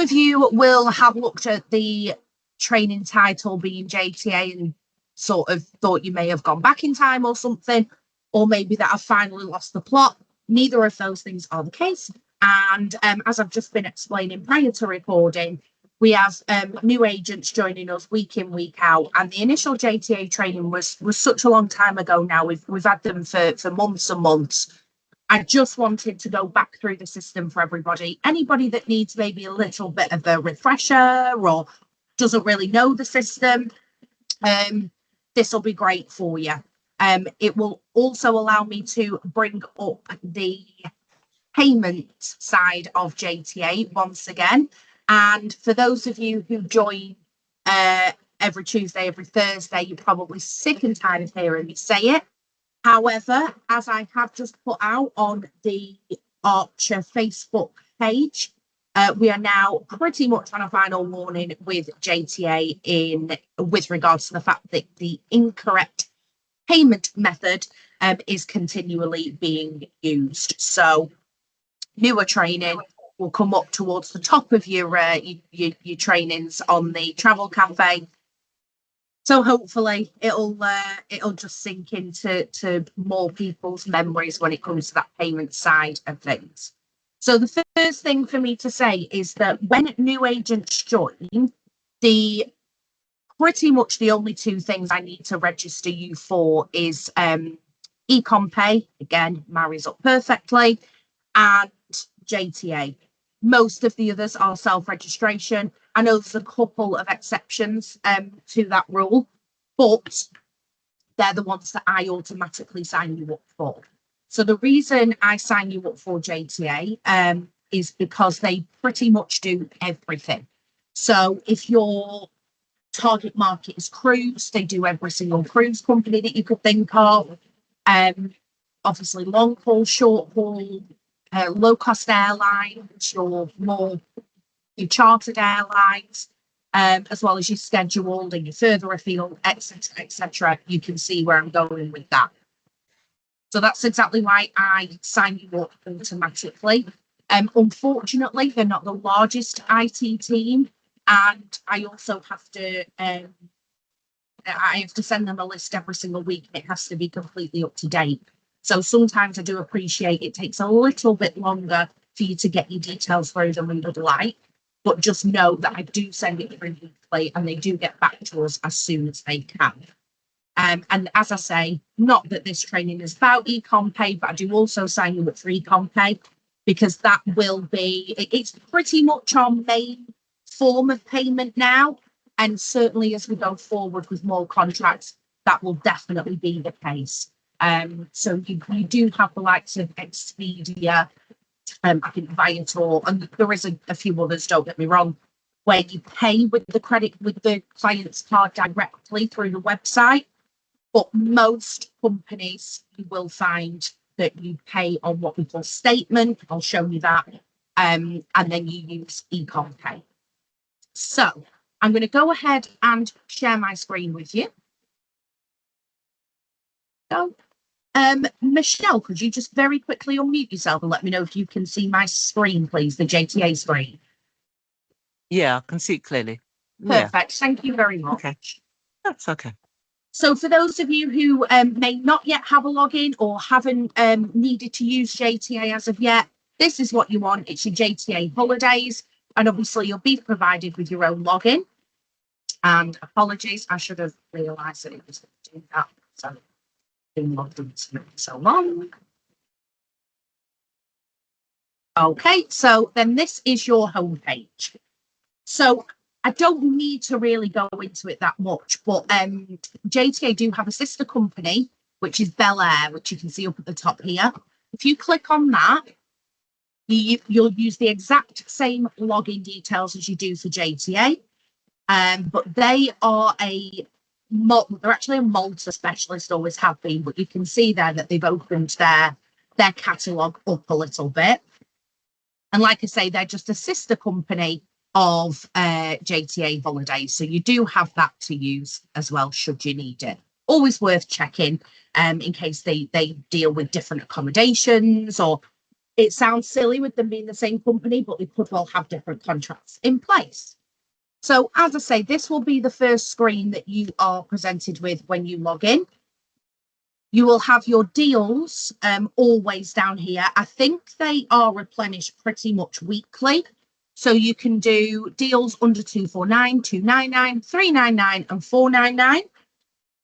of you will have looked at the training title being JTA and sort of thought you may have gone back in time or something, or maybe that I've finally lost the plot. Neither of those things are the case. And as I've just been explaining prior to recording, we have new agents joining us week in, week out. And the initial JTA training was such a long time ago now. We've had them for months and months. I just wanted to go back through the system for everybody. Anybody that needs maybe a little bit of a refresher or doesn't really know the system, this will be great for you. It will also allow me to bring up the payment side of JTA once again. And for those of you who join every Tuesday, every Thursday, you're probably sick and tired of hearing me say it. However, as I have just put out on the Archer Facebook page, we are now pretty much on a final warning with JTA with regards to the fact that the incorrect payment method is continually being used. So newer training will come up towards the top of your trainings on the Travel Cafe. So hopefully it'll just sink into more people's memories when it comes to that payment side of things. So the first thing for me to say is that when new agents join, pretty much the only two things I need to register you for is Econ Pay, again, marries up perfectly, and JTA. Most of the others are self-registration. I know there's a couple of exceptions to that rule, but they're the ones that I automatically sign you up for. So the reason I sign you up for JTA is because they pretty much do everything. So if your target market is cruise, they do every single cruise company that you could think of. Obviously, long haul, short haul, low cost airlines, your chartered airlines, as well as your scheduled and your further afield, etc., etc. You can see where I'm going with that. So that's exactly why I sign you up automatically. Unfortunately, they're not the largest IT team, and I also have to send them a list every single week, and it has to be completely up to date. So sometimes I do appreciate it takes a little bit longer for you to get your details through than we would like, but just know that I do send it through weekly, and they do get back to us as soon as they can. And as I say, not that this training is about Econ Pay, but I do also sign you up for Econ Pay, because that will be, it's pretty much our main form of payment now. And certainly as we go forward with more contracts, that will definitely be the case. So you do have the likes of Expedia, I think Viator, and there is a few others, don't get me wrong, where you pay with the client's card directly through the website. But most companies, you will find that you pay on what we call statement. I'll show you that. And then you use Econ Pay. So I'm going to go ahead and share my screen with you. So, Michelle, could you just very quickly unmute yourself and let me know if you can see my screen, please, the JTA screen? Yeah, I can see it clearly. Perfect. Yeah. Thank you very much. Okay. That's okay. So for those of you who may not yet have a login or haven't needed to use JTA as of yet, this is what you want. It's your JTA holidays. And obviously you'll be provided with your own login. And apologies, I should have realised that it was doing that. So I've been logged into so long. Okay, so then this is your homepage. So I don't need to really go into it that much, but JTA do have a sister company, which is Bel Air, which you can see up at the top here. If you click on that, you'll use the exact same login details as you do for JTA, but they are they're actually a Malta specialist, always have been, but you can see there that they've opened their catalogue up a little bit. And like I say, they're just a sister company of JTA holidays, so you do have that to use as well should you need it. Always worth checking in case they deal with different accommodations, or It sounds silly with them being the same company, but they could well have different contracts in place. So as I say, this will be the first screen that you are presented with when you log in. You will have your deals always down here. I think they are replenished pretty much weekly. So you can do deals under 249, 299, 399 and 499.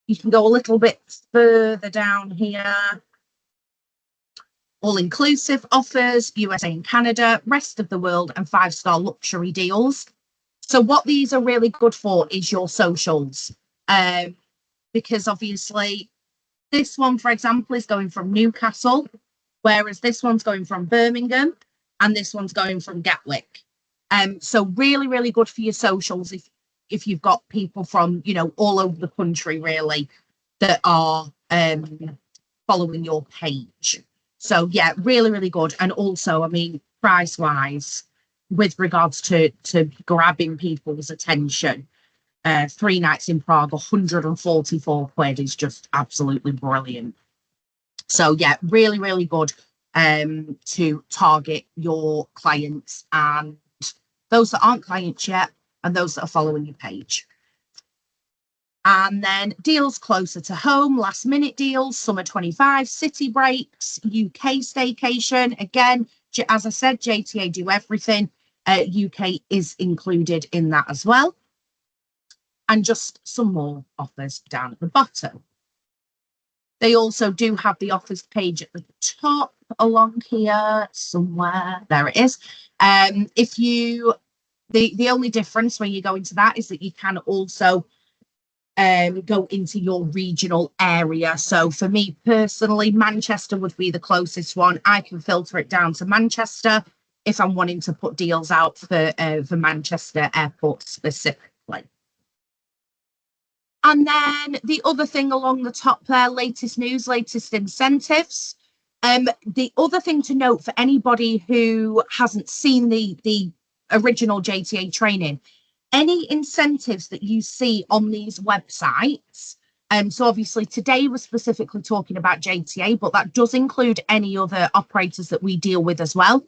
You can go a little bit further down here. All-inclusive offers, USA and Canada, rest of the world, and 5-star luxury deals. So what these are really good for is your socials. Because obviously this one, for example, is going from Newcastle, whereas this one's going from Birmingham and this one's going from Gatwick. So really, really good for your socials if you've got people from, you know, all over the country, really, that are following your page. So yeah, really, really good. And also, I mean, price-wise, with regards to grabbing people's attention, 3 nights in Prague, 144 quid is just absolutely brilliant. So yeah, really, really good to target your clients and those that aren't clients yet and those that are following your page. And then deals closer to home, last minute deals, summer 25, city breaks, UK staycation. Again, as I said, JTA do everything. UK is included in that as well. And just some more offers down at the bottom. They also do have the offers page at the top along here somewhere. There it is. If you, the only difference when you go into that is that you can also go into your regional area. So for me personally, Manchester would be the closest one. I can filter it down to Manchester if I'm wanting to put deals out for Manchester Airport specifically. And then the other thing along the top there, latest news, latest incentives. The other thing to note for anybody who hasn't seen the original JTA training, any incentives that you see on these websites, so obviously today we're specifically talking about JTA, but that does include any other operators that we deal with as well.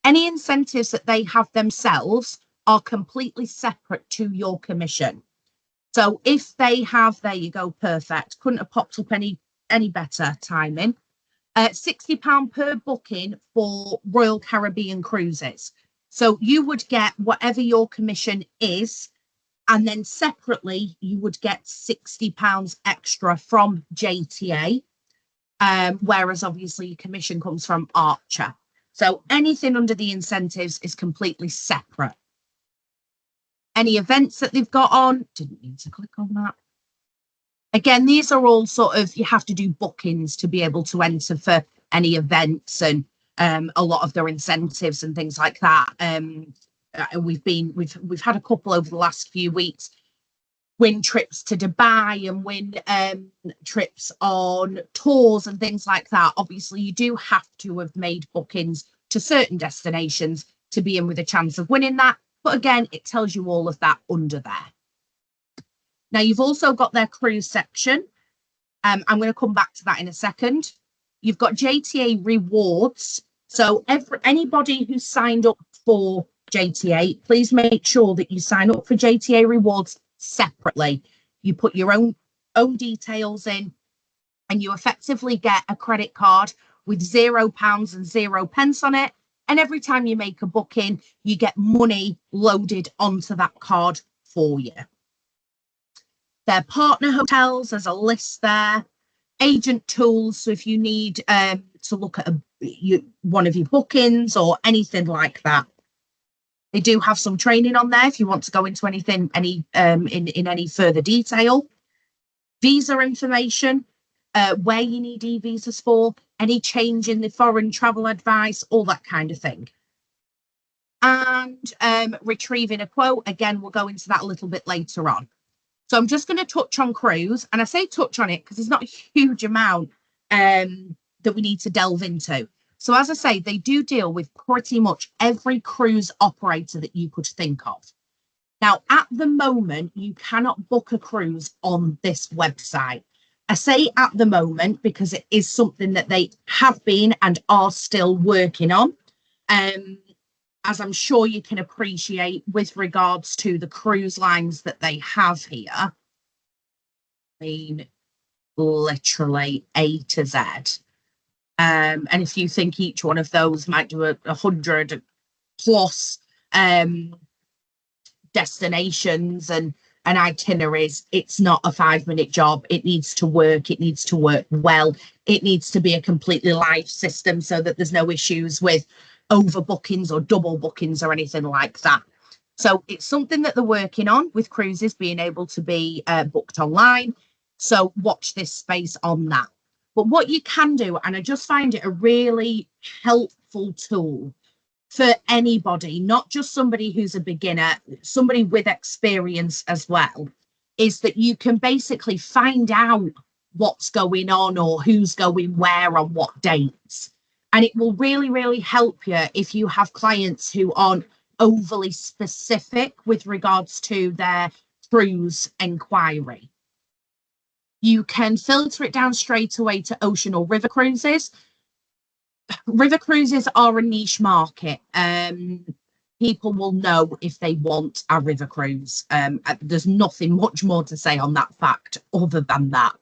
Any incentives that they have themselves are completely separate to your commission. So if they have, there you go, perfect. Couldn't have popped up any better timing. £60 per booking for Royal Caribbean cruises. So you would get whatever your commission is, and then separately you would get £60 extra from JTA, whereas obviously your commission comes from Archer. So anything under the incentives is completely separate. Any events that they've got on, didn't need to click on that. Again, these are all sort of, you have to do bookings to be able to enter for any events and a lot of their incentives and things like that. We've had a couple over the last few weeks win trips to Dubai and win trips on tours and things like that. Obviously, you do have to have made bookings to certain destinations to be in with a chance of winning that. But again, it tells you all of that under there. Now, you've also got their cruise section. I'm going to come back to that in a second. You've got JTA rewards. So anybody who's signed up for JTA, please make sure that you sign up for JTA rewards separately. You put your own details in and you effectively get a credit card with £0 and 0 pence on it. And every time you make a booking, you get money loaded onto that card for you. Their partner hotels, there's a list there. Agent tools, so if you need to look at one of your bookings or anything like that. They do have some training on there if you want to go into anything, in any further detail. Visa information, where you need e-visas for, any change in the foreign travel advice, all that kind of thing. And retrieving a quote, again, we'll go into that a little bit later on. So I'm just going to touch on cruise, and I say touch on it because there's not a huge amount that we need to delve into. So as I say, they do deal with pretty much every cruise operator that you could think of. Now, at the moment, you cannot book a cruise on this website. I say at the moment because it is something that they have been and are still working on. As I'm sure you can appreciate with regards to the cruise lines that they have here. I mean, literally A to Z. And if you think each one of those might do 100 plus destinations and itineraries, it's not a 5-minute job. It needs to work. It needs to work well. It needs to be a completely live system so that there's no issues with overbookings or double bookings or anything like that. So it's something that they're working on with cruises being able to be booked online. So watch this space on that. But what you can do, and I just find it a really helpful tool for anybody, not just somebody who's a beginner, somebody with experience as well, is that you can basically find out what's going on or who's going where on what dates. And it will really, really help you if you have clients who aren't overly specific with regards to their cruise inquiry. You can filter it down straight away to ocean or river cruises. River cruises are a niche market. People will know if they want a river cruise. There's nothing much more to say on that fact other than that.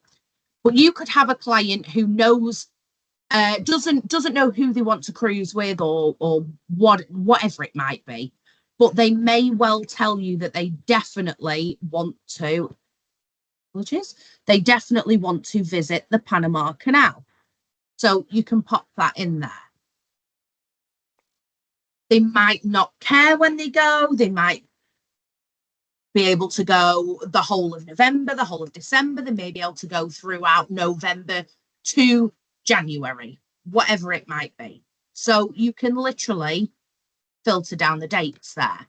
But you could have a client who knows, doesn't know who they want to cruise with or whatever it might be, but they may well tell you that they definitely want to. They definitely want to visit the Panama Canal. So you can pop that in there. They might not care when they go. They might be able to go the whole of November, the whole of December. They may be able to go throughout November to January, whatever it might be. So you can literally filter down the dates there.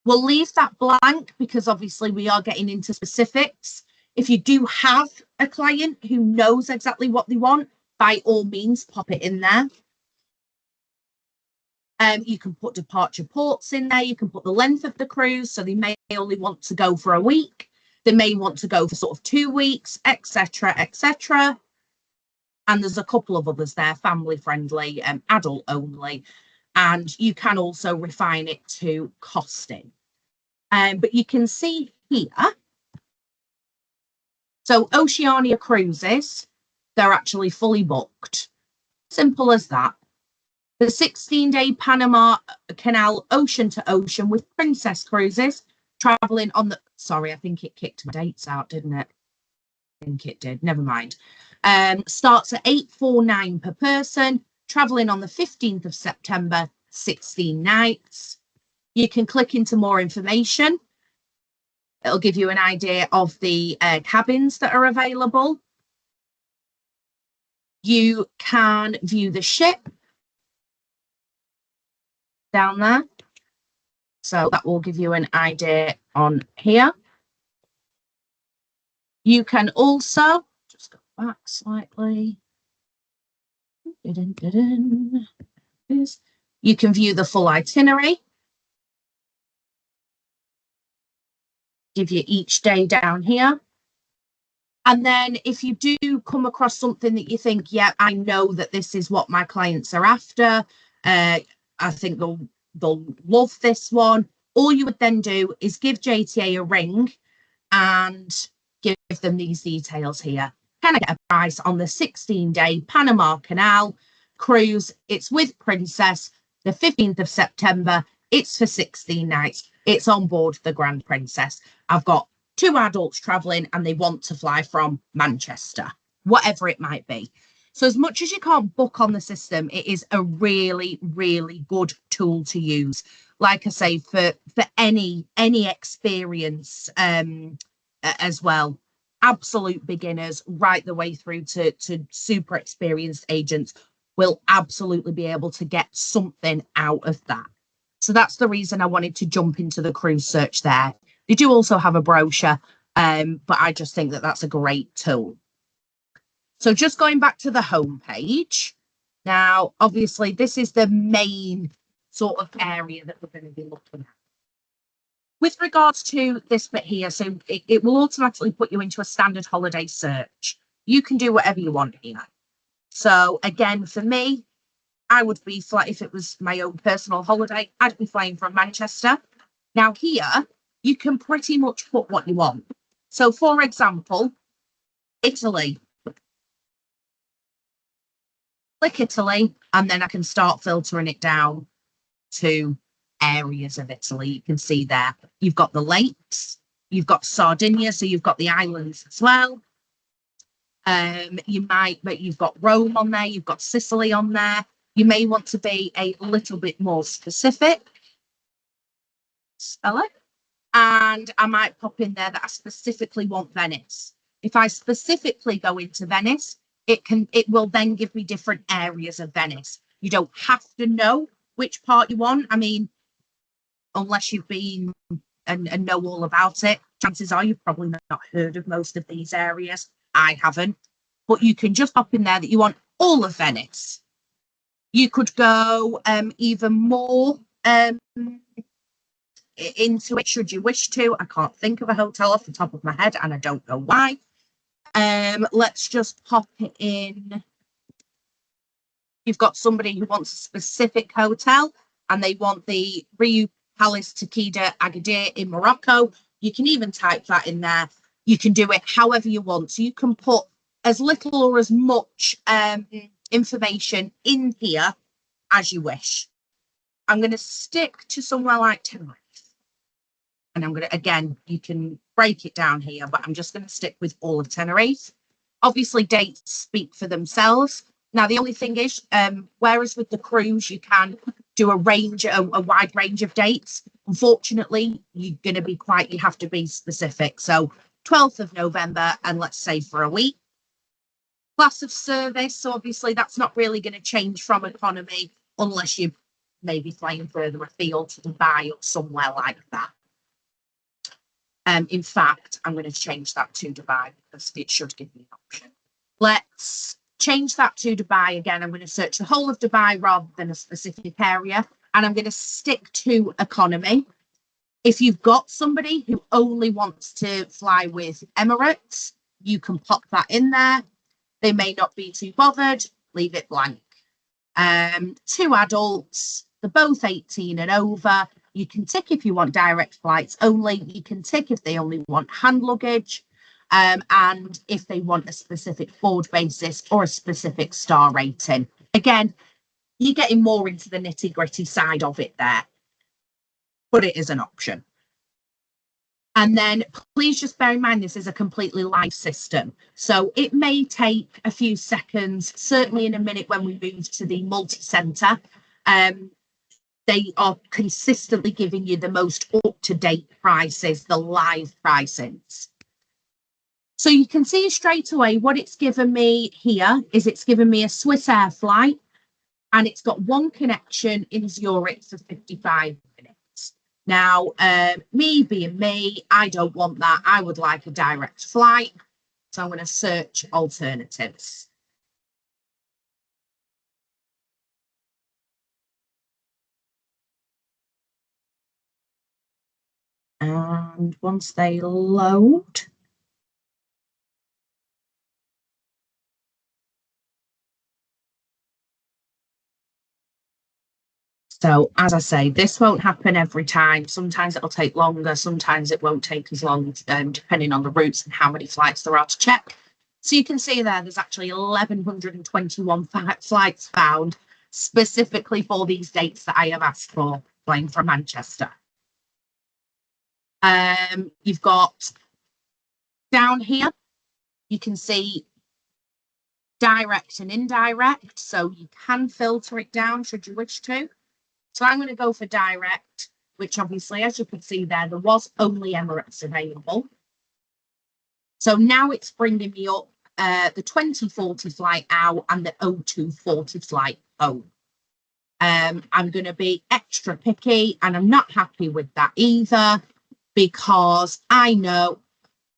We'll leave that blank because obviously we are getting into specifics. If you do have a client who knows exactly what they want, by all means, pop it in there. You can put departure ports in there. You can put the length of the cruise. So they may only want to go for a week. They may want to go for sort of 2 weeks, etc., etc. And there's a couple of others there, family friendly, adult only. And you can also refine it to costing. But you can see here, so Oceania cruises, they're actually fully booked. Simple as that. The 16-day Panama Canal ocean to ocean with Princess Cruises traveling on the, sorry, I think it kicked my dates out, didn't it? I think it did, never mind. Starts at $849 per person, traveling on the 15th of September, 16 nights. You can click into more information. It'll give you an idea of the cabins that are available. You can view the ship down there. So that will give you an idea on here. You can also, just go back slightly. You can view the full itinerary. Give you each day down here. And then if you do come across something that you think, yeah, I know that this is what my clients are after, I think they'll love this one. All you would then do is give JTA a ring and give them these details here. Can I get a price on the 16-day Panama Canal cruise? It's with Princess, the 15th of September. It's for 16 nights. It's on board the Grand Princess. I've got 2 adults traveling and they want to fly from Manchester, whatever it might be. So as much as you can't book on the system, it is a really, really good tool to use. Like I say, for any experience as well, absolute beginners right the way through to super experienced agents will absolutely be able to get something out of that. So that's the reason I wanted to jump into the cruise search there. They do also have a brochure, but I just think that that's a great tool. So just going back to the home page. Now, obviously, this is the main sort of area that we're going to be looking at. With regards to this bit here, so it will automatically put you into a standard holiday search. You can do whatever you want here. So again, for me, I would be flying, if it was my own personal holiday, I'd be flying from Manchester. Now here, you can pretty much put what you want. So for example, Italy. Click Italy, and then I can start filtering it down to areas of Italy. You can see there, you've got the lakes, you've got Sardinia, so you've got the islands as well. But you've got Rome on there, you've got Sicily on there. You may want to be a little bit more specific. Spell it. And I might pop in there that I specifically want Venice. If I specifically go into Venice, it will then give me different areas of Venice. You don't have to know which part you want. I mean, unless you've been and know all about it, chances are you've probably not heard of most of these areas. I haven't. But you can just pop in there that you want all of Venice. You could go even more into it should you wish to. I can't think of a hotel off the top of my head, and I don't know why. Let's just pop it in. You've got somebody who wants a specific hotel and they want the Riu Palace Takeda Agadir in Morocco. You can even type that in there. You can do it however you want. So you can put as little or as much information in here as you wish. I'm going to stick to somewhere like Tenerife. And I'm going to, again, you can break it down here, but I'm just going to stick with all of Tenerife. Obviously, dates speak for themselves. Now, the only thing is, whereas with the cruise, you can do a wide range of dates. Unfortunately, you're going to be you have to be specific. So 12th of November, and let's say for a week. Class of service, so obviously that's not really going to change from economy unless you're maybe flying further afield to Dubai or somewhere like that. In fact, I'm going to change that to Dubai because it should give me an option. Let's change that to Dubai again. I'm going to search the whole of Dubai rather than a specific area, and I'm going to stick to economy. If you've got somebody who only wants to fly with Emirates, you can pop that in there. They may not be too bothered, leave it blank. 2 adults, they're both 18 and over. You can tick if you want direct flights only. You can tick if they only want hand luggage, and if they want a specific board basis or a specific star rating. Again, you're getting more into the nitty-gritty side of it there, but it is an option. And then please just bear in mind, this is a completely live system. So it may take a few seconds, certainly in a minute when we move to the multi-center. They are consistently giving you the most up-to-date prices, the live pricings. So you can see straight away what it's given me here is it's given me a Swiss Air flight, and it's got one connection in Zurich for 55 minutes. Now, me being me, I don't want that. I would like a direct flight. So I'm going to search alternatives. And once they load, so as I say, this won't happen every time. Sometimes it'll take longer. Sometimes it won't take as long, depending on the routes and how many flights there are to check. So you can see there's actually 1,121 flights found specifically for these dates that I have asked for, flying from Manchester. You've got down here, you can see direct and indirect, so you can filter it down should you wish to. So I'm going to go for direct, which obviously, as you can see there was only Emirates available. So now it's bringing me up the 2040 flight out and the 0240 flight home. I'm going to be extra picky, and I'm not happy with that either, because I know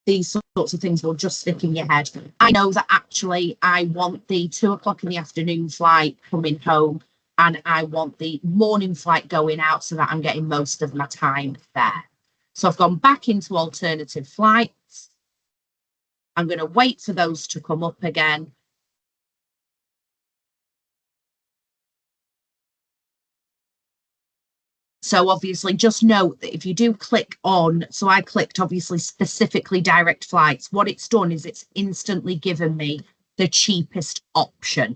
these sorts of things will just stick in your head. I know that actually I want the 2 o'clock in the afternoon flight coming home, and I want the morning flight going out so that I'm getting most of my time there. So I've gone back into alternative flights. I'm going to wait for those to come up again. So obviously just note that if you do click on, so I clicked obviously specifically direct flights, what it's done is it's instantly given me the cheapest option,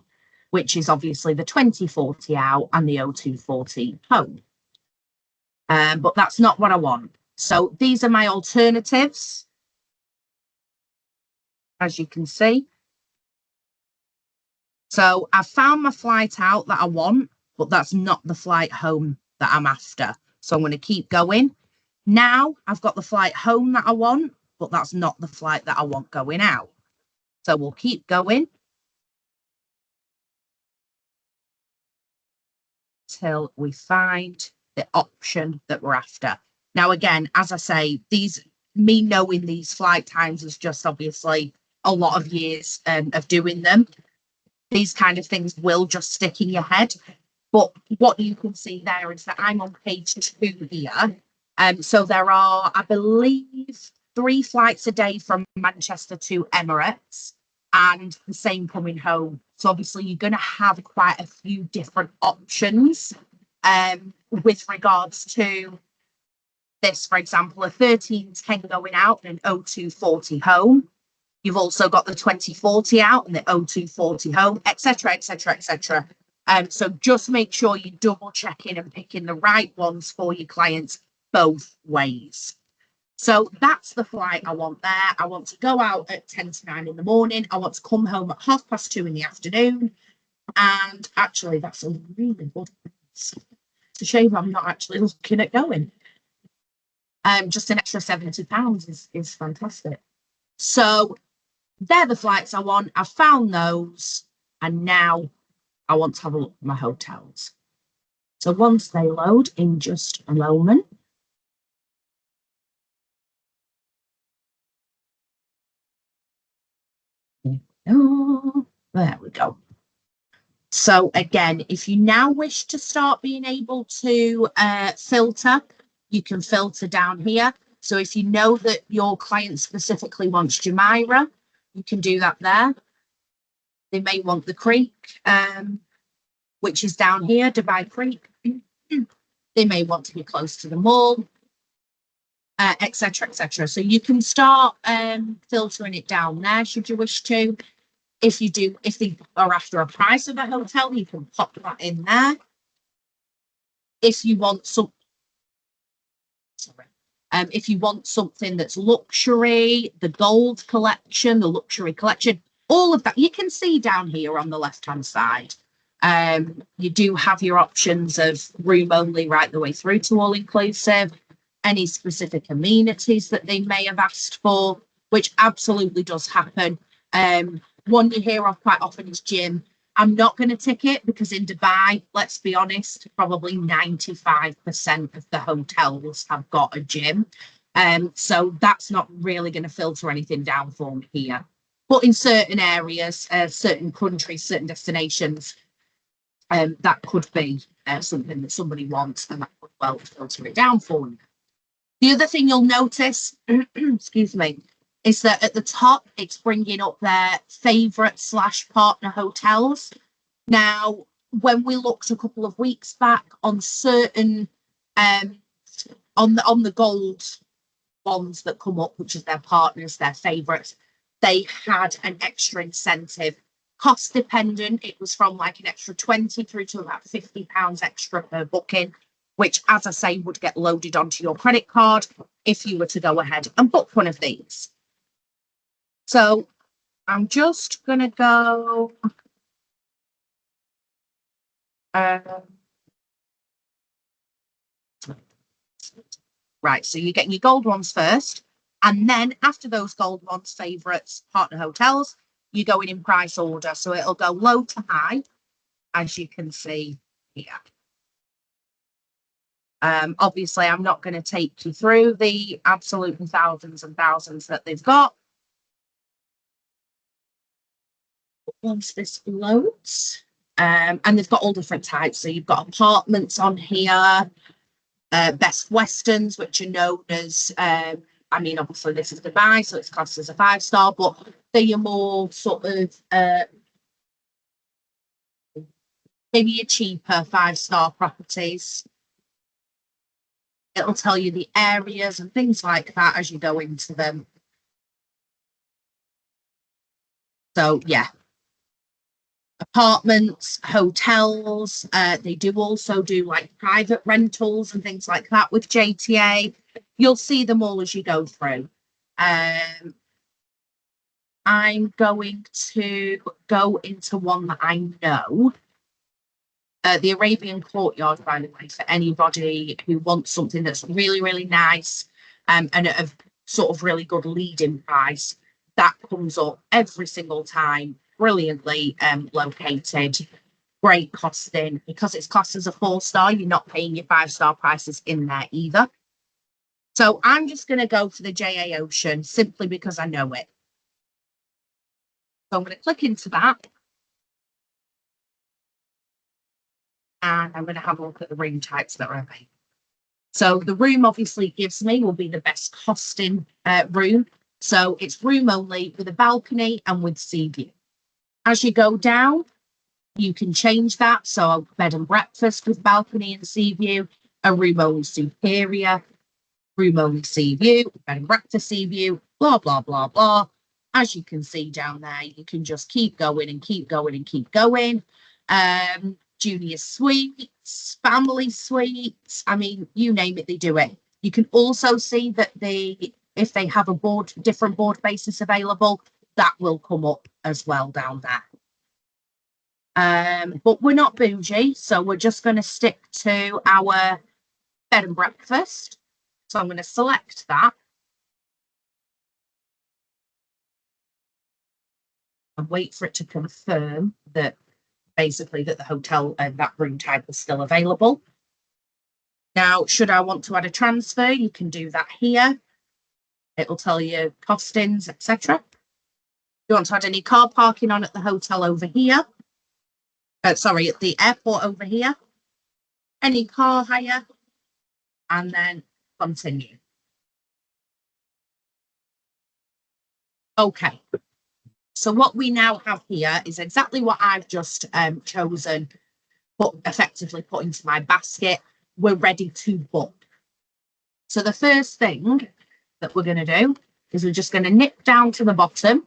which is obviously the 2040 out and the 0240 home. But that's not what I want. So these are my alternatives, as you can see. So I've found my flight out that I want, but that's not the flight home that I'm after. So I'm going to keep going. Now I've got the flight home that I want, but that's not the flight that I want going out. So we'll keep going till we find the option that we're after. Now, again, as I say, me knowing these flight times is just obviously a lot of years of doing them. These kind of things will just stick in your head. But what you can see there is that I'm on page 2 here. So there are, I believe, 3 flights a day from Manchester to Emirates and the same coming home. So obviously you're going to have quite a few different options with regards to this, for example, a 1310 going out and an 0240 home. You've also got the 2040 out and the 0240 home, etc., etc., etc. So just make sure you double checking and picking the right ones for your clients both ways. So that's the flight I want there. I want to go out at 10 to 9 in the morning. I want to come home at 2:30 in the afternoon. And actually, that's a really good price. It's a shame I'm not actually looking at going. Just an extra £70 is fantastic. So they're the flights I want. I've found those. And now I want to have a look at my hotels. So once they load in just a moment. Oh, there we go. So again, if you now wish to start being able to filter, you can filter down here. So if you know that your client specifically wants Jumeirah, you can do that there. They may want the Creek, which is down here, Dubai Creek. They may want to be close to the mall, etc., etc. So you can start filtering it down there should you wish to. If they are after a price of a hotel, you can pop that in there. If you want if you want something that's luxury, the gold collection, the luxury collection, all of that, you can see down here on the left-hand side. You do have your options of room only right the way through to all inclusive, any specific amenities that they may have asked for, which absolutely does happen. One you hear of quite often is gym. I'm not going to tick it because in Dubai, let's be honest, probably 95% of the hotels have got a gym. So that's not really going to filter anything down for me here. But in certain areas, certain countries, certain destinations, that could be something that somebody wants and that could well filter it down for you. The other thing you'll notice, excuse me, is that at the top, it's bringing up their favourite / partner hotels. Now, when we looked a couple of weeks back on certain, on the gold ones that come up, which is their partners, their favourites, they had an extra incentive. Cost dependent, it was from like an extra 20 through to about £50 extra per booking, which, as I say, would get loaded onto your credit card if you were to go ahead and book one of these. So I'm just going to go. Right, so you're getting your gold ones first. And then after those gold ones, favourites, partner hotels, you're going in price order. So it'll go low to high, as you can see here. Obviously, I'm not going to take you through the absolutely thousands and thousands that they've got. Once this loads, and they've got all different types. So you've got apartments on here, Best Westerns, which are known as, I I mean, obviously this is Dubai, so it's classed as a 5-star, but they're your more sort of maybe your cheaper 5-star properties. It'll tell you the areas and things like that as you go into them. So yeah, apartments, hotels, they do also do like private rentals and things like that with JTA. You'll see them all as you go through. I'm going to go into one that I know. The Arabian Courtyard, by the way, for anybody who wants something that's really, really nice and at a sort of really good leading price. That comes up every single time, brilliantly located, great costing. Because it's classed as a 4-star, you're not paying your 5-star prices in there either. So I'm just going to go for the JA Ocean simply because I know it. So I'm going to click into that. And I'm going to have a look at the room types that are available. So the room obviously gives me will be the best costing room. So it's room only with a balcony and with sea view. As you go down, you can change that. So a bed and breakfast with balcony and sea view, a room only superior, room only sea view, bed and breakfast sea view, blah, blah, blah, blah. As you can see down there, you can just keep going and keep going and keep going. Junior suites, family suites. I mean, you name it, they do it. You can also see that if they have a different board basis available, that will come up as well down there. But we're not bougie, so we're just going to stick to our bed and breakfast. So I'm going to select that. And wait for it to confirm that basically that the hotel and that room type is still available. Now, should I want to add a transfer, you can do that here. It'll tell you costings, etc. You want to add any car parking on at the hotel over here. Sorry, at the airport over here. Any car hire. And then continue. Okay. So what we now have here is exactly what I've just chosen, effectively put into my basket. We're ready to book. So the first thing that we're going to do is we're just going to nip down to the bottom.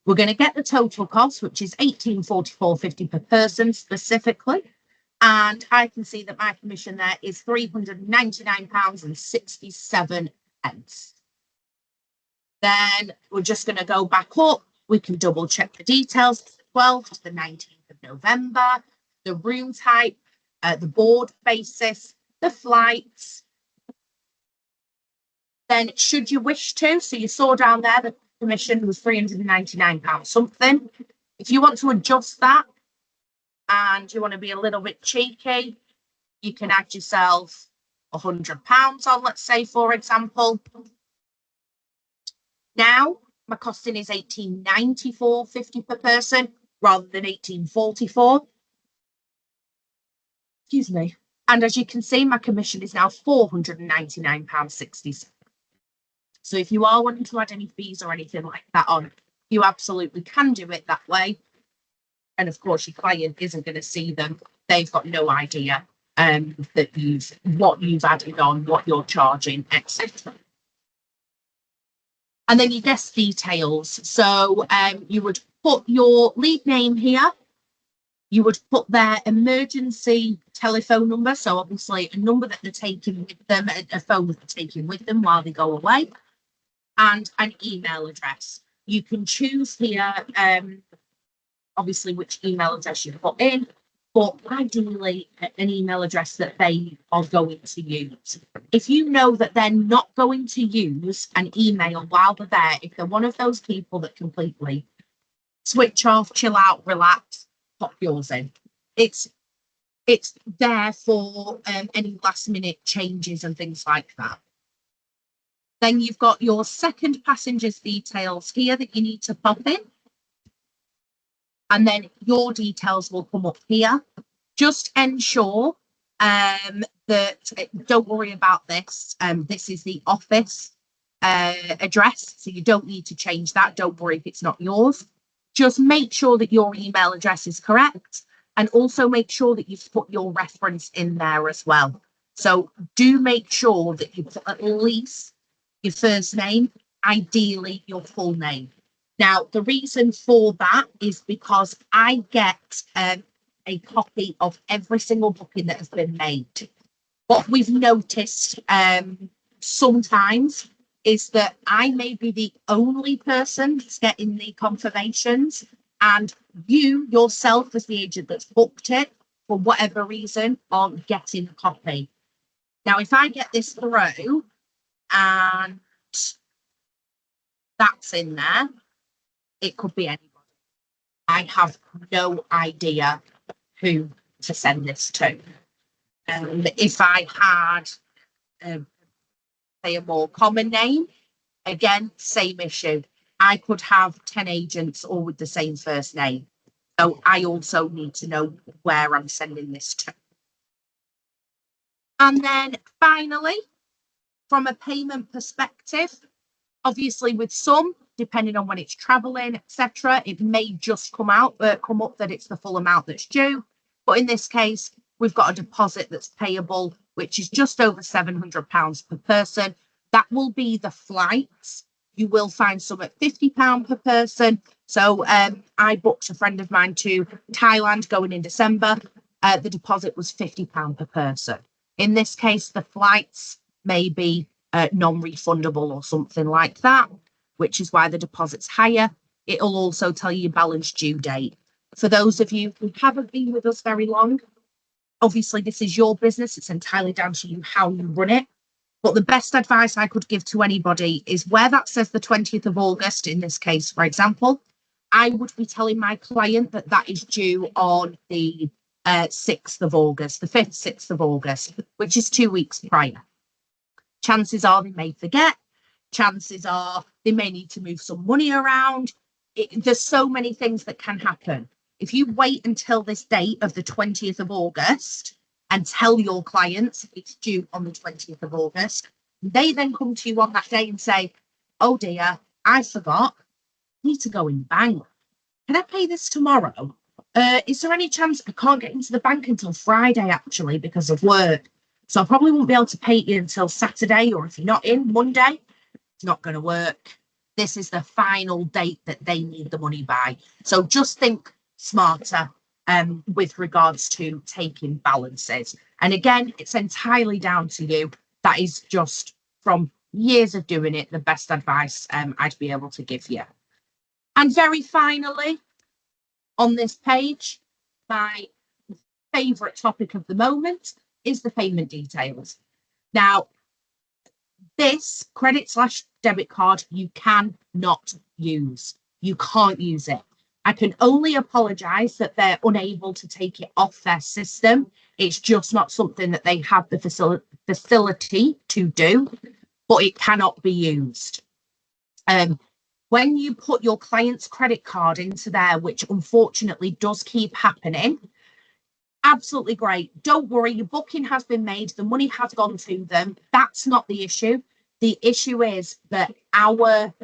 We're going to get the total cost, which is £1844.50 per person specifically. And I can see that my commission there is £399.67. Then we're just going to go back up. We can double check the details. The 12th to the 19th of November, the room type, the board basis, the flights. Then should you wish to, so you saw down there the commission was £399 something. If you want to adjust that and you want to be a little bit cheeky, you can add yourself £100 on, let's say, for example. Now my costing is £1894.50 per person rather than £1844. Excuse me. And as you can see, my commission is now £499.60. So if you are wanting to add any fees or anything like that on, you absolutely can do it that way. And of course, your client isn't going to see them. They've got no idea that what you've added on, what you're charging, etc. And then your guest details. So you would put your lead name here. You would put their emergency telephone number. So obviously a number that they're taking with them, a phone that they're taking with them while they go away, and an email address. You can choose here, obviously, which email address you put in, but ideally an email address that they are going to use. If you know that they're not going to use an email while they're there, if they're one of those people that completely switch off, chill out, relax, pop yours in. It's there for any last minute changes and things like that. Then you've got your second passenger's details here that you need to pop in. And then your details will come up here. Just ensure that, don't worry about this. This is the office address, so you don't need to change that. Don't worry if it's not yours. Just make sure that your email address is correct, and also make sure that you've put your reference in there as well. So do make sure that you put at least your first name, ideally your full name. Now, the reason for that is because I get a copy of every single booking that has been made. What we've noticed sometimes is that I may be the only person that's getting the confirmations, and you yourself as the agent that's booked it, for whatever reason, aren't getting a copy. Now, if I get this through and that's in there, it could be anybody. I have no idea who to send this to. If I had, say, a more common name, again, same issue. I could have 10 agents all with the same first name. So I also need to know where I'm sending this to. And then finally, from a payment perspective, obviously with some, depending on when it's traveling, etc., it may just come up that it's the full amount that's due. But in this case, we've got a deposit that's payable, which is just over £700 per person. That will be the flights. You will find some at £50 per person. So I booked a friend of mine to Thailand going in December. The deposit was £50 per person. In this case, the flights may be non-refundable or something like that, which is why the deposit's higher. It'll also tell you your balance due date. For those of you who haven't been with us very long, obviously this is your business. It's entirely down to you how you run it. But the best advice I could give to anybody is where that says the 20th of August, in this case, for example, I would be telling my client that that is due on the 6th of August, the 5th, 6th of August, which is 2 weeks prior. Chances are they may forget. Chances are they may need to move some money around. There's so many things that can happen. If you wait until this date of the 20th of August and tell your clients it's due on the 20th of August, they then come to you on that day and say, oh dear, I forgot. I need to go in the bank. Can I pay this tomorrow? Is there any chance I can't get into the bank until Friday, actually, because of work? So I probably won't be able to pay you until Saturday, or if you're not in Monday, it's not going to work. This is the final date that they need the money by. So just think smarter with regards to taking balances. And again, it's entirely down to you. That is just from years of doing it, the best advice I'd be able to give you. And very finally, on this page, my favourite topic of the moment is the payment details. Now, this credit/debit card you cannot use. You can't use it. I can only apologise that they're unable to take it off their system. It's just not something that they have the facility to do, but it cannot be used. When you put your client's credit card into there, which unfortunately does keep happening, absolutely great. Don't worry, your booking has been made. The money has gone to them. That's not the issue. The issue is that our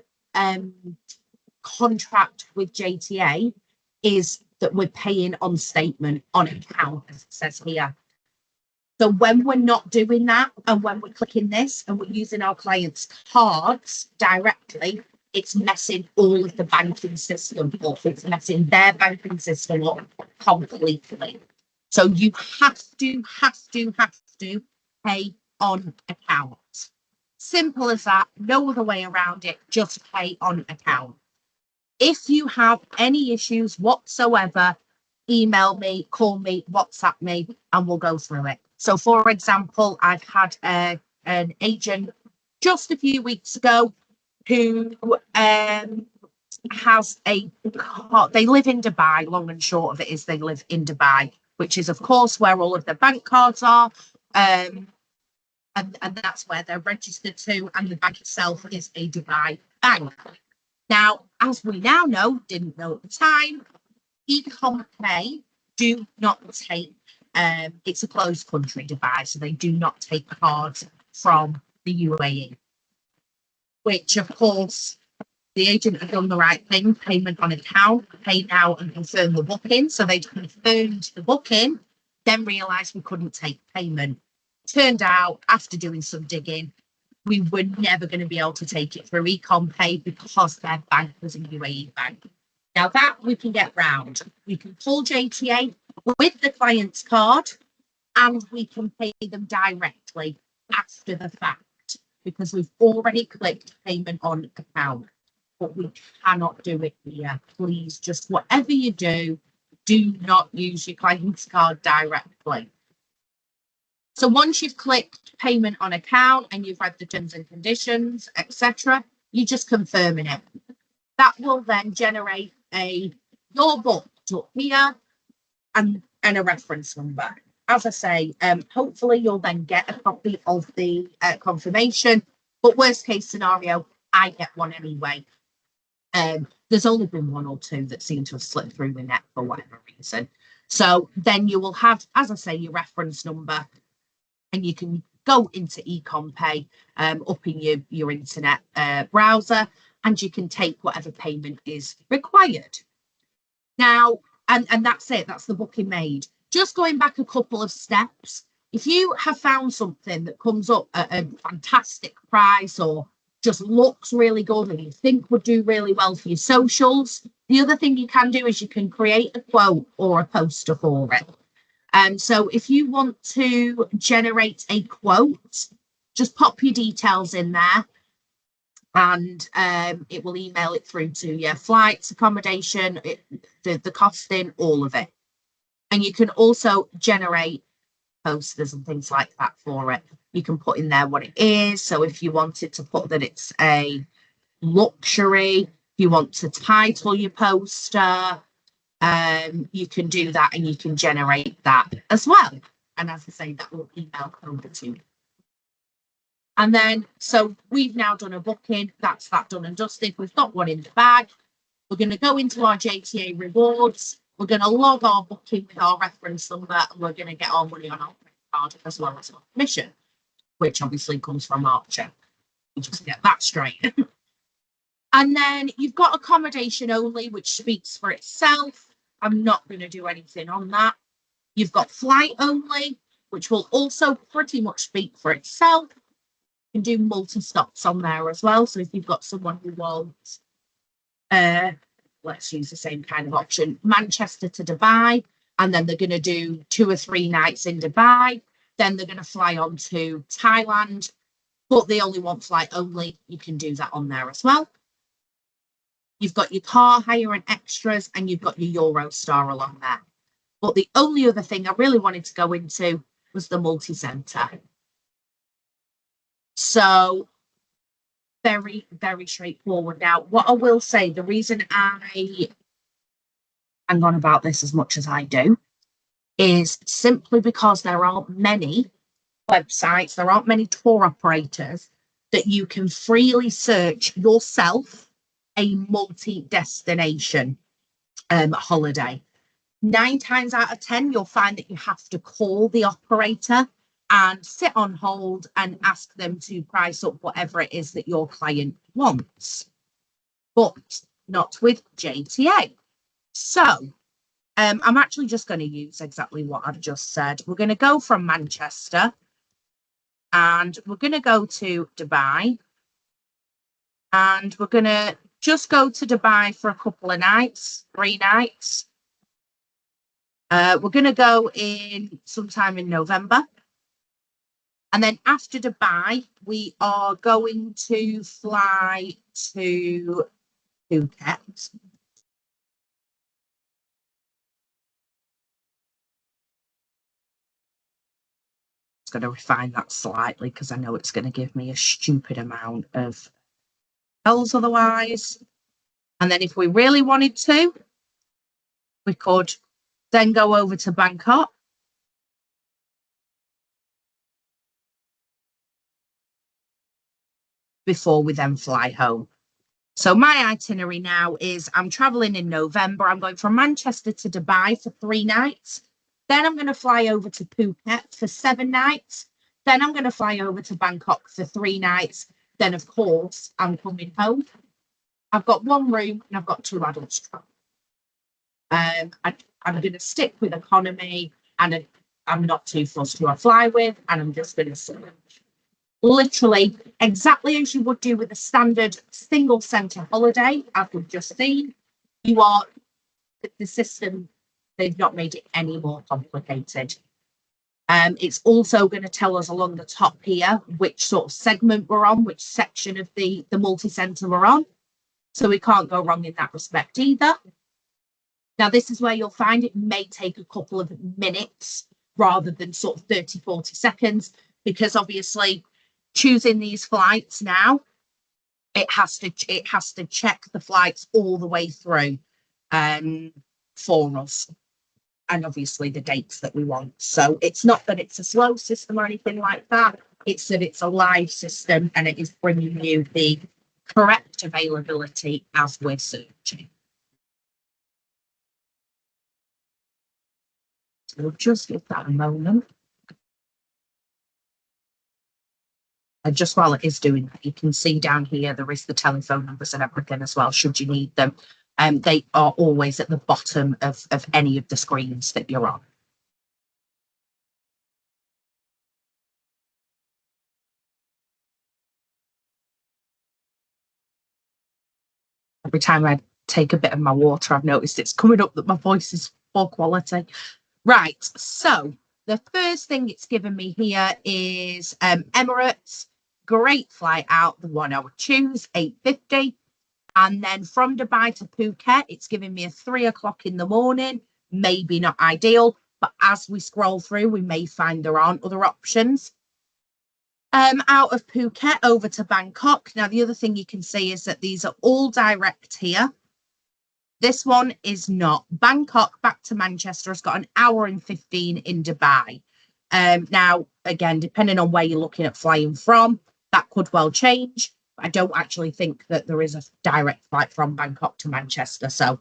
contract with JTA is that we're paying on statement, on account, as it says here. So when we're not doing that, and when we're clicking this and we're using our clients' cards directly, it's messing all of the banking system up. It's messing their banking system up completely. So you have to pay on account. Simple as that. No other way around it. Just pay on account. If you have any issues whatsoever, email me, call me, WhatsApp me, and we'll go through it. So, for example, I've had an agent just a few weeks ago who has they live in Dubai. Long and short of it is they live in Dubai, which is, of course, where all of the bank cards are. And that's where they're registered to, and the bank itself is a Dubai bank. Now, as we now know, didn't know at the time, e-com pay do not take, it's a closed country, Dubai, so they do not take cards from the UAE. which of course the agent had done the right thing, payment on account, pay now and confirm the booking. So they confirmed the booking, then realised we couldn't take payment. Turned out, after doing some digging, we were never going to be able to take it through EconPay because their bank was a UAE bank. Now that we can get round. We can pull JTA with the client's card and we can pay them directly after the fact because we've already clicked payment on account. But we cannot do it here. Please, just whatever you do not use your client's card directly. So once you've clicked payment on account and you've read the terms and conditions, etc., you're just confirming it. That will then generate your booked up here and a reference number. As I say, hopefully you'll then get a copy of the confirmation. But worst case scenario, I get one anyway. There's only been one or two that seem to have slipped through the net for whatever reason. So then you will have, as I say, your reference number, and you can go into EconPay up in your internet browser, and you can take whatever payment is required. Now, and that's it. That's the booking made. Just going back a couple of steps, if you have found something that comes up at a fantastic price or just looks really good and you think would do really well for your socials, the other thing you can do is you can create a quote or a poster for it. So if you want to generate a quote, just pop your details in there and it will email it through to your flights, accommodation, the costing, all of it. And you can also generate posters and things like that for it. You can put in there what it is. So if you wanted to put that it's a luxury, if you want to title your poster, you can do that and you can generate that as well. And as I say, that will email over to you. And then, so we've now done a booking. That's that done and dusted. We've got one in the bag. We're going to go into our JTA rewards. We're going to log our booking with our reference number and we're going to get our money on our credit card as well as our commission, which obviously comes from Archer. We just get that straight. And then you've got accommodation only, which speaks for itself. I'm not going to do anything on that. You've got flight only, which will also pretty much speak for itself. You can do multi-stops on there as well. So if you've got someone who wants, let's use the same kind of option, Manchester to Dubai, and then they're going to do 2 or 3 nights in Dubai. Then they're going to fly on to Thailand, but they only want flight only. You can do that on there as well. You've got your car hire and extras, and you've got your Eurostar along there. But the only other thing I really wanted to go into was the multi-centre. So very, very straightforward. Now, what I will say, the reason I hang on about this as much as I do is simply because there aren't many websites, there aren't many tour operators that you can freely search yourself a multi-destination holiday. 9 times out of 10, you'll find that you have to call the operator and sit on hold and ask them to price up whatever it is that your client wants. But not with JTA. So I'm actually just going to use exactly what I've just said. We're going to go from Manchester and we're going to go to Dubai. And we're going to just go to Dubai for a couple of nights, 3 nights. We're going to go in sometime in November. And then after Dubai, we are going to fly to Phuket. It's going to refine that slightly because I know it's going to give me a stupid amount of L's otherwise. And then if we really wanted to, we could then go over to Bangkok. Before we then fly home. So my itinerary now is I'm traveling in November. I'm going from Manchester to Dubai for 3 nights. Then I'm going to fly over to Phuket for 7 nights. Then I'm going to fly over to Bangkok for 3 nights. then of course I'm coming home. I've got one room and I've got 2 adults. I'm going to stick with economy, and I'm not too fussed who I fly with, and I'm just going to literally exactly as you would do with a standard single centre holiday, as we've just seen. You are the system, they've not made it any more complicated. It's also going to tell us along the top here which sort of segment we're on, which section of the multi-centre we're on. So we can't go wrong in that respect either. Now, this is where you'll find it may take a couple of minutes rather than sort of 30, 40 seconds, because obviously choosing these flights now, it has to check the flights all the way through for us, and obviously the dates that we want. So it's not that it's a slow system or anything like that. It's that it's a live system and it is bringing you the correct availability as we're searching. So we'll just give that a moment. And just while it is doing that, you can see down here there is the telephone numbers and everything as well, should you need them. They are always at the bottom of any of the screens that you're on. Every time I take a bit of my water, I've noticed it's coming up that my voice is poor quality. Right, so the first thing it's given me here is Emirates. Great flight out, the one I would choose, 8:50. And then from Dubai to Phuket, it's giving me a 3 o'clock in the morning. Maybe not ideal, but as we scroll through, we may find there aren't other options. Out of Phuket over to Bangkok. Now, the other thing you can see is that these are all direct here. This one is not. Bangkok back to Manchester has got an hour and 15 in Dubai. Now, again, depending on where you're looking at flying from, that could well change. I don't actually think that there is a direct flight from Bangkok to Manchester. So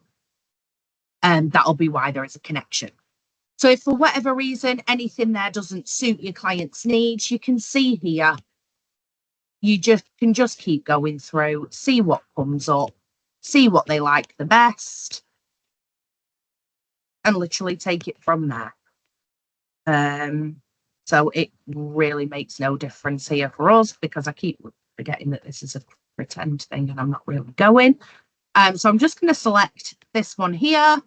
that'll be why there is a connection. So if for whatever reason, anything there doesn't suit your client's needs, you can see here, you can just keep going through, see what comes up, see what they like the best, and literally take it from there. So it really makes no difference here for us, because I keep forgetting that this is a pretend thing and I'm not really going. So I'm just going to select this one here.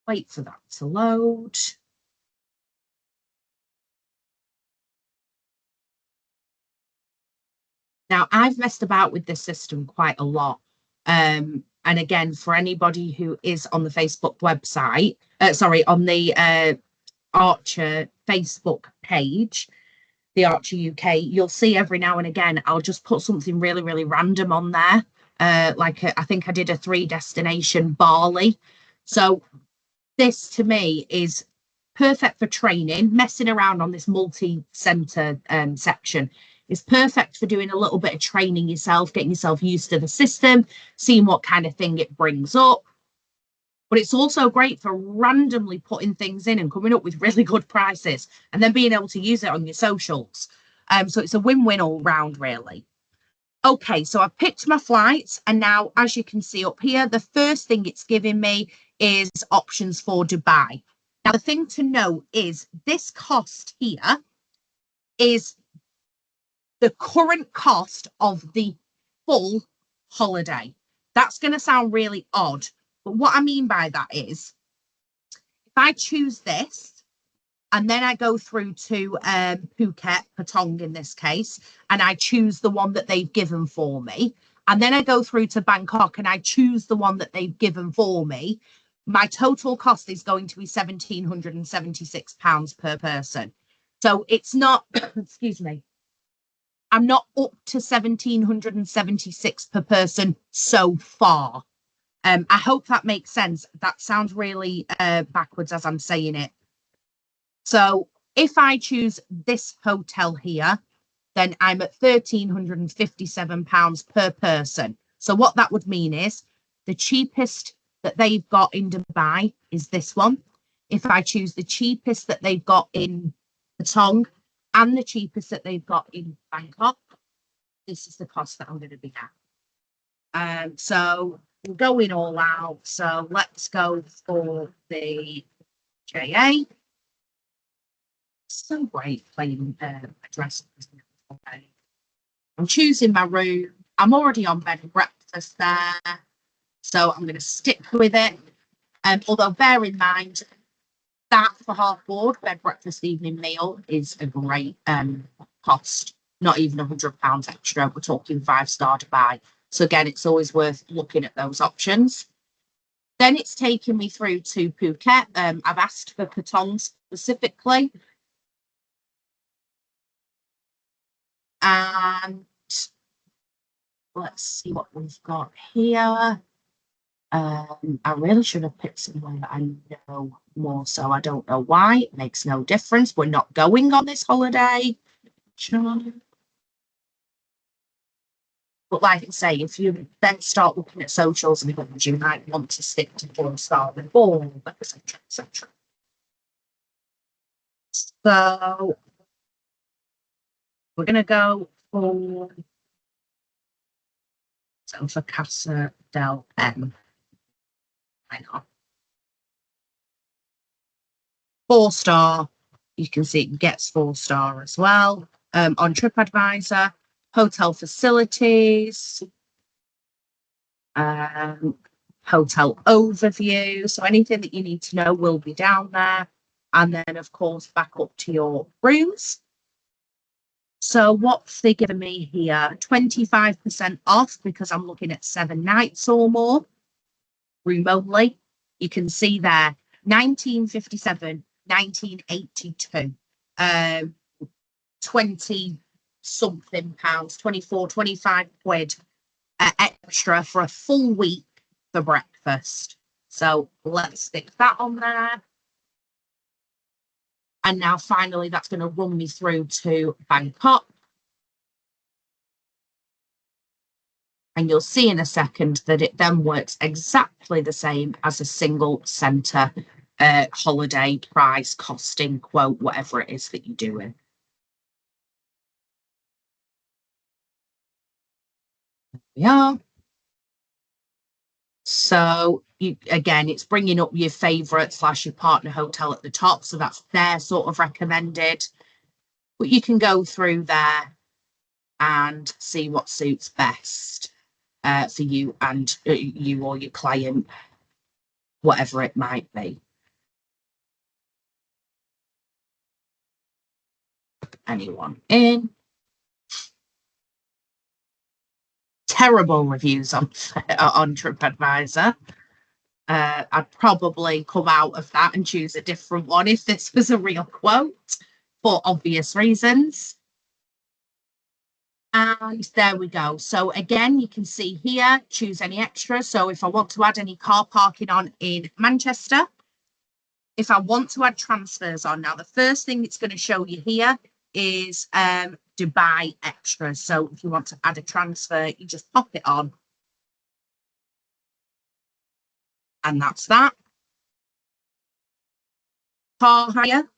Wait for that to load. Now, I've messed about with this system quite a lot. And again, for anybody who is on the Facebook website, on the Archer Facebook page, the Archer UK, you'll see every now and again, I'll just put something really, really random on there. I think I did a 3-destination Bali. So this to me is perfect for training. Messing around on this multi-centre section is perfect for doing a little bit of training yourself, getting yourself used to the system, seeing what kind of thing it brings up. But it's also great for randomly putting things in and coming up with really good prices and then being able to use it on your socials. So it's a win-win all round, really. Okay, so I've picked my flights, and now, as you can see up here, the first thing it's giving me is options for Dubai. Now, the thing to note is this cost here is the current cost of the full holiday. That's going to sound really odd, but what I mean by that is if I choose this and then I go through to Phuket, Patong in this case, and I choose the one that they've given for me, and then I go through to Bangkok and I choose the one that they've given for me, my total cost is going to be £1,776 per person. So it's not, excuse me, I'm not up to 1,776 per person so far. I hope that makes sense. That sounds really backwards as I'm saying it. So if I choose this hotel here, then I'm at £1,357 per person. So what that would mean is the cheapest that they've got in Dubai is this one. If I choose the cheapest that they've got in Patong, and the cheapest that they've got in Bangkok. This is the cost that I'm going to be at. So we're going all out. So let's go for the JA. So great playing address. I'm choosing my room. I'm already on bed and breakfast there. So I'm going to stick with it. Although bear in mind that for half board, bed breakfast evening meal is a great cost. Not even £100 extra. We're talking 5-star Dubai. So again, it's always worth looking at those options. Then it's taken me through to Phuket. I've asked for Patong specifically. And let's see what we've got here. I really should have picked somewhere that I know more, so I don't know why. It makes no difference. We're not going on this holiday. But like I say, if you then start looking at socials and things, you might want to stick to 4-star and all, etc., etc. So we're going to go for Casa del M. I know. 4-star. You can see it gets 4-star as well. On TripAdvisor, hotel facilities, hotel overview. So anything that you need to know will be down there. And then, of course, back up to your rooms. So what's they giving me here? 25% off because I'm looking at 7 nights or more. Room only. You can see there, 1957, 1982. 20 something pounds, 24, 25 quid extra for a full week for breakfast. So let's stick that on there. And now finally, that's going to run me through to Bangkok. And you'll see in a second that it then works exactly the same as a single centre holiday price, costing, quote, whatever it is that you're doing. There we are. So again, it's bringing up your favourite / your partner hotel at the top. So that's their sort of recommended. But you can go through there and see what suits best for you and you or your client, whatever it might be. Anyone in? Terrible reviews on TripAdvisor. I'd probably come out of that and choose a different one if this was a real quote for obvious reasons. And there we go. So again, you can see here, choose any extra. So if I want to add any car parking on in Manchester, if I want to add transfers on, now the first thing it's going to show you here is Dubai extras. So if you want to add a transfer, you just pop it on. And that's that. Car hire.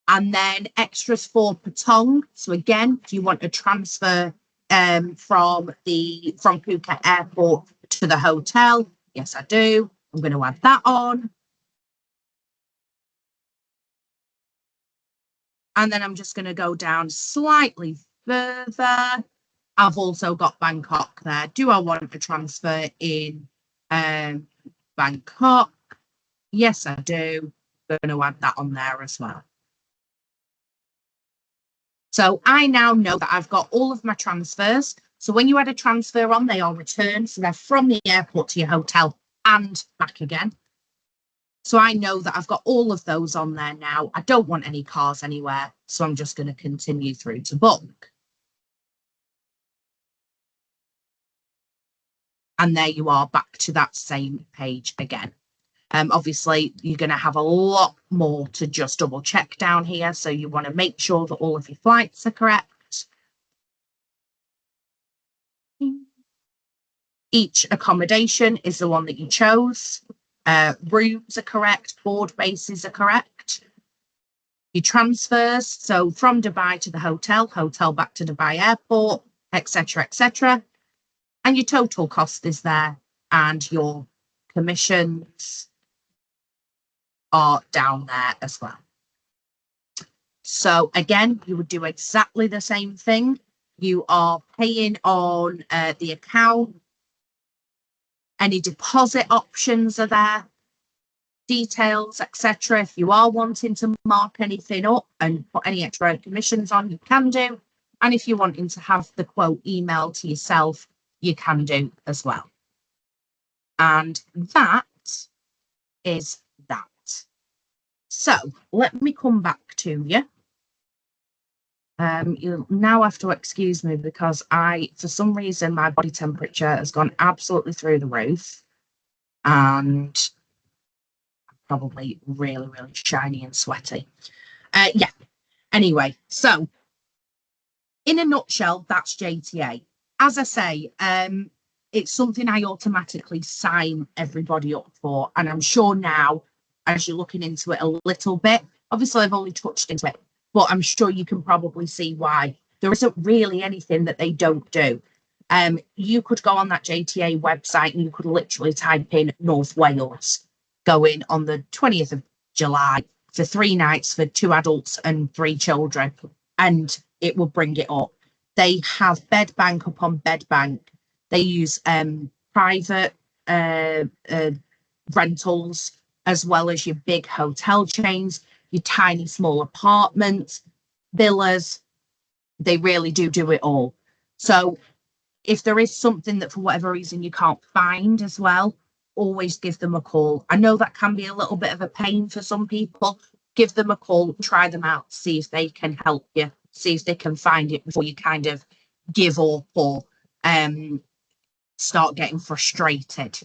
And then extras for Patong. So again, if you want a transfer from Phuket Airport to the hotel, yes, I do. I'm going to add that on. And then I'm just going to go down slightly further. I've also got Bangkok there. Do I want a transfer in Bangkok? Yes, I do. I'm going to add that on there as well. So I now know that I've got all of my transfers. So when you add a transfer on, they are returned. So they're from the airport to your hotel and back again. So I know that I've got all of those on there now. I don't want any cars anywhere. So I'm just going to continue through to book. And there you are, back to that same page again. Obviously, you're going to have a lot more to just double check down here. So you want to make sure that all of your flights are correct. Each accommodation is the one that you chose. Rooms are correct. Board bases are correct. your transfers, so from Dubai to the hotel, hotel back to Dubai airport, etc., etc. And your total cost is there, and your commissions are down there as well. So again, you would do exactly the same thing. You are paying on the account. Any deposit options are there, details, etc. If you are wanting to mark anything up and put any extra commissions on, you can do. And if you're wanting to have the quote emailed to yourself, you can do as well. And that is that. So let me come back to you. You'll now have to excuse me because for some reason, my body temperature has gone absolutely through the roof, and I'm probably really, really shiny and sweaty. Yeah. Anyway, so in a nutshell, that's JTA. As I say, it's something I automatically sign everybody up for, and I'm sure now, as you're looking into it a little bit, obviously I've only touched into it, but I'm sure you can probably see why. There isn't really anything that they don't do. You could go on that JTA website and you could literally type in North Wales, going on the 20th of July for 3 nights for 2 adults and 3 children, and it will bring it up. They have bed bank upon bed bank. They use private rentals, as well as your big hotel chains, your tiny small apartments, villas. They really do it all. So if there is something that for whatever reason you can't find as well, always give them a call. I know that can be a little bit of a pain for some people. Give them a call, try them out, see if they can help you, see if they can find it before you kind of give up or start getting frustrated.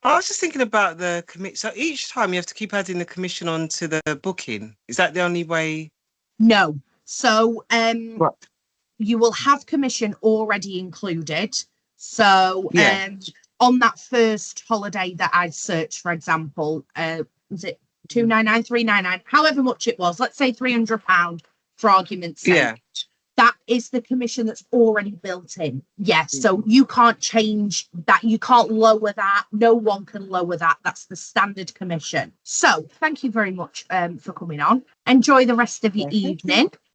I was just thinking about the commit. So each time you have to keep adding the commission onto the booking. Is that the only way? No. So What? you will have commission already included. So Yeah. on that first holiday that I searched, for example, was it 299, 399, however much it was, let's say £300 for argument's sake. Yeah. That is the commission that's already built in. Yes, so you can't change that. You can't lower that. No one can lower that. That's the standard commission. So thank you very much for coming on. Enjoy the rest of your evening.